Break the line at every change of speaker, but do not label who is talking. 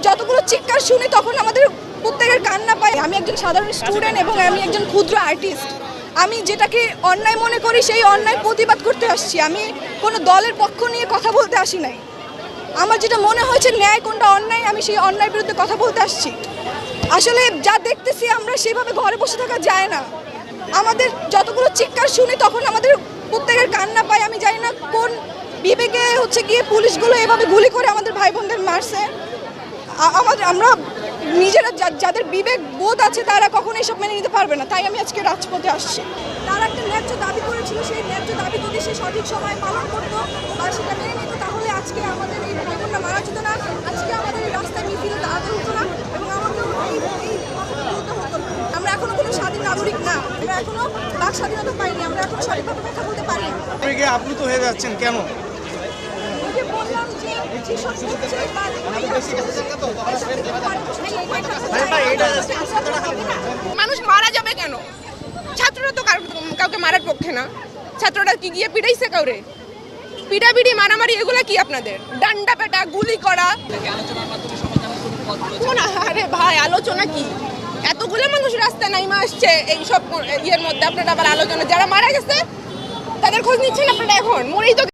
যতগুলো চিৎকার শুনি তখন আমাদের প্রত্যেকের কান্না পাই। আমি একজন সাধারণ স্টুডেন্ট এবং আমি একজন ক্ষুদ্র আর্টিস্ট। আমি যেটাকে অন্যায় মনে করি সেই অন্যায় প্রতিবাদ করতে আসছি। আমি কোনো দলের পক্ষ নিয়ে কথা বলতে আসি নাই। আমার যেটা মনে হয়েছে ন্যায় কোনটা অন্যায়, আমি সেই অন্যায়ের বিরুদ্ধে কথা বলতে আসছি। আসলে যা দেখতেছি আমরা সেভাবে ঘরে বসে থাকা যায় না। আমাদের যতগুলো চিৎকার শুনি তখন আমাদের প্রত্যেকের কান্না পাই। আমি জানি না কোন বিবেকে গিয়ে পুলিশগুলো এভাবে গুলি করে আমাদের ভাই বোনদের মারছে। আমরা নিজেরা যাদের বিবেক বোধ আছে তারা কখনো এসব মেনে নিতে পারবে না। তাই আমি আজকে রাজপথে আসছি। তারা একটা ন্যায্য দাবি করেছিল, সেই ন্যায্য দাবি যদি সে সঠিক সময় পালন করতো বা সেটা মেনে নিত, তাহলে আজকে আমাদের এই ভাই বোনরা মারা যেত না, আজকে আমাদের এই রাস্তায় মিছিলে দাঁড়াতে হতো না এবং আমাদের এই কথাটা বলতে হতো না। আমরা এখনো কোনো স্বাধীন নাগরিক না, আমরা এখনো বাক স্বাধীনতা পাইনি, আমরা এখনো সঠিকভাবে কথা বলতে পারি না।
আপনি আপ্লুত হয়ে যাচ্ছেন কেন?
মানুষ মারা যাবে কেন? ছাত্ররা তো কাউকে মারার পক্ষে না। ছাত্ররা কি গিয়ে পিটাইছে কাউরে? পিটাপিটি মারামারি এগুলা কি আপনাদের? ডান্ডা পেটা গুলি করা? আরে ভাই আলোচনা কি? এতগুলো মানুষ রাস্তায় নাইমা আসছে এইসব ইয়ের মধ্যে আপনারা আবার আলোচনা, যারা মারা গেছে তাদের খোঁজ নিচ্ছেন আপনারা এখন? মরেই তো